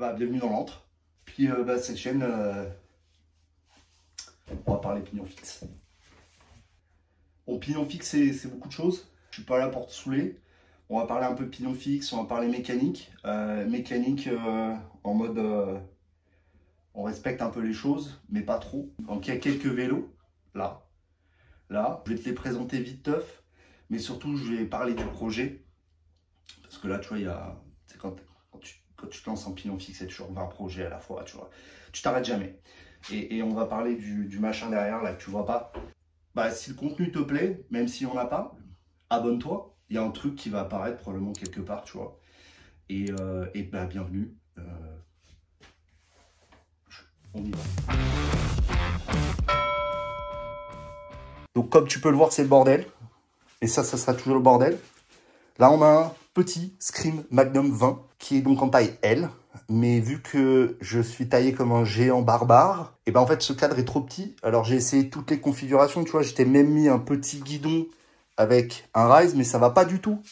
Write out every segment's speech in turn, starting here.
Bienvenue dans l'antre. Puis cette chaîne, on va parler pignon fixe. Bon, pignon fixe, c'est beaucoup de choses. Je suis pas là pour te saouler. On va parler un peu pignon fixe, on va parler mécanique. En mode, on respecte un peu les choses, mais pas trop. Donc il y a quelques vélos, là. Je vais te les présenter vite teuf, mais surtout je vais parler du projet. Parce que là, tu vois, il y a... Quand tu te lances en pignon fixe, il y a toujours 20 projets à la fois, tu vois. Tu t'arrêtes jamais. Et on va parler du machin derrière, là, que tu vois pas. Si le contenu te plaît, même s'il n'y en a pas, abonne-toi. Il y a un truc qui va apparaître probablement quelque part, tu vois. Et bienvenue. On y va. Donc, comme tu peux le voir, c'est le bordel. Et ça sera toujours le bordel. Là, on a un petit Scream Magnum 20 qui est donc en taille L. Mais vu que je suis taillé comme un géant barbare, et en fait, ce cadre est trop petit. Alors, j'ai essayé toutes les configurations, tu vois. J'étais même mis un petit guidon avec un rise, mais ça va pas du tout.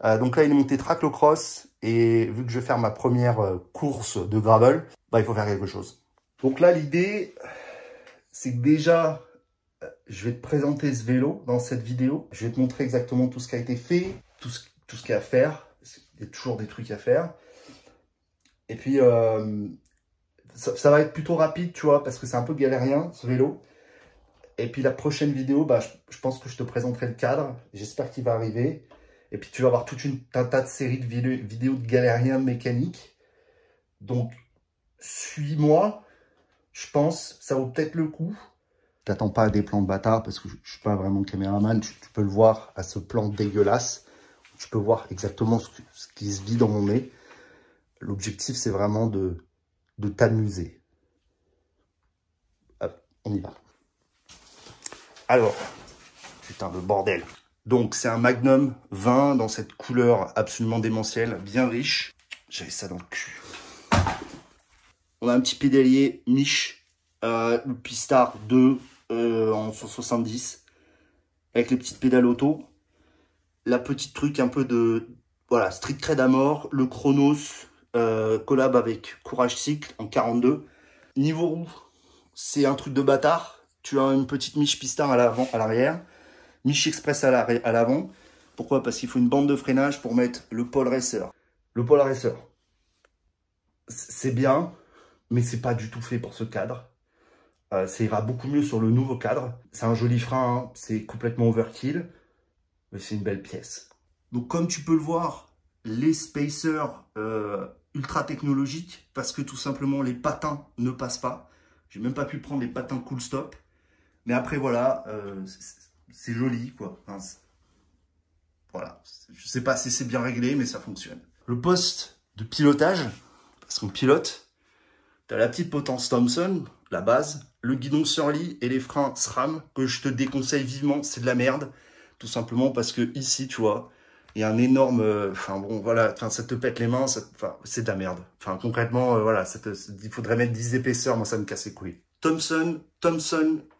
Donc là, il est monté traclocross. Et vu que je vais faire ma première course de gravel, il faut faire quelque chose. Donc là, l'idée, c'est que déjà... Je vais te présenter ce vélo dans cette vidéo. Je vais te montrer exactement tout ce qui a été fait, tout ce qu'il y a à faire. Il y a toujours des trucs à faire. Et puis, ça va être plutôt rapide, tu vois, parce que c'est un peu galérien, ce vélo. Et puis, la prochaine vidéo, je pense que je te présenterai le cadre. J'espère qu'il va arriver. Et puis, tu vas avoir un tas de séries de vidéos de galériens mécaniques. Donc, suis-moi. Je pense, ça vaut peut-être le coup. T'attends pas à des plans de bâtard parce que je suis pas vraiment caméraman. Tu peux le voir à ce plan dégueulasse. Tu peux voir exactement ce qui se vit dans mon nez. L'objectif, c'est vraiment de t'amuser. On y va. Alors, putain, le bordel. Donc, c'est un Magnum 20 dans cette couleur absolument démentielle, bien riche. J'avais ça dans le cul. On a un petit pédalier Mich, le Pistar 2 en 170, avec les petites pédales auto. La petite truc un peu de... Voilà, Street Cred à mort, le Chronos, collab avec Courage Cycle en 42. Niveau roue, c'est un truc de bâtard. Tu as une petite Mich Pistar à l'avant, à l'arrière, Mich Express à l'avant. Pourquoi? Parce qu'il faut une bande de freinage pour mettre le Pole Racer. Le Pole Racer, c'est bien, mais c'est pas du tout fait pour ce cadre. Ça ira beaucoup mieux sur le nouveau cadre. C'est un joli frein, hein. C'est complètement overkill, mais c'est une belle pièce. Donc comme tu peux le voir, les spacers ultra technologiques, parce que tout simplement les patins ne passent pas. J'ai même pas pu prendre les patins Cool Stop. Mais après voilà, c'est joli quoi. Enfin, voilà, je sais pas si c'est bien réglé, mais ça fonctionne. Le poste de pilotage, parce qu'on pilote, tu as la petite potence Thomson, la base, le guidon Surly et les freins SRAM que je te déconseille vivement, c'est de la merde. Tout simplement parce que ici, tu vois, il y a un énorme... ça te pète les mains, c'est de la merde. Enfin, concrètement, il faudrait mettre 10 épaisseurs, moi ça me casse les couilles. Thomson,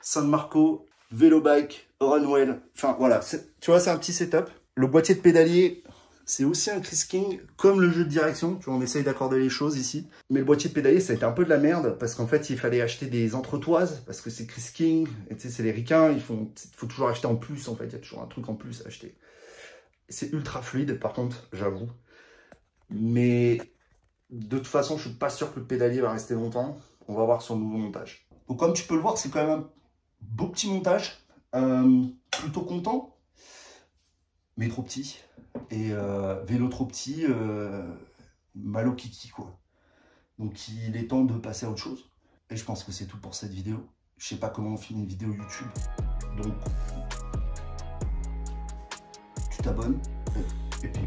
San Marco, Velobike, Runwell, enfin voilà, tu vois, c'est un petit setup. Le boîtier de pédalier... C'est aussi un Chris King, comme le jeu de direction. Tu vois, on essaye d'accorder les choses ici. Mais le boîtier de pédalier, ça a été un peu de la merde. Parce qu'en fait, il fallait acheter des entretoises. Parce que c'est Chris King. Et tu sais, c'est les ricains. Il faut toujours acheter en plus, en fait. Il y a toujours un truc en plus à acheter. C'est ultra fluide, par contre, j'avoue. Mais de toute façon, je suis pas sûr que le pédalier va rester longtemps. On va voir sur le nouveau montage. Donc, comme tu peux le voir, c'est quand même un beau petit montage. Plutôt content. Mais trop petit. Et vélo trop petit, mal au kiki quoi. Donc il est temps de passer à autre chose. Et je pense que c'est tout pour cette vidéo. Je sais pas comment on filme une vidéo YouTube. Donc tu t'abonnes. Et puis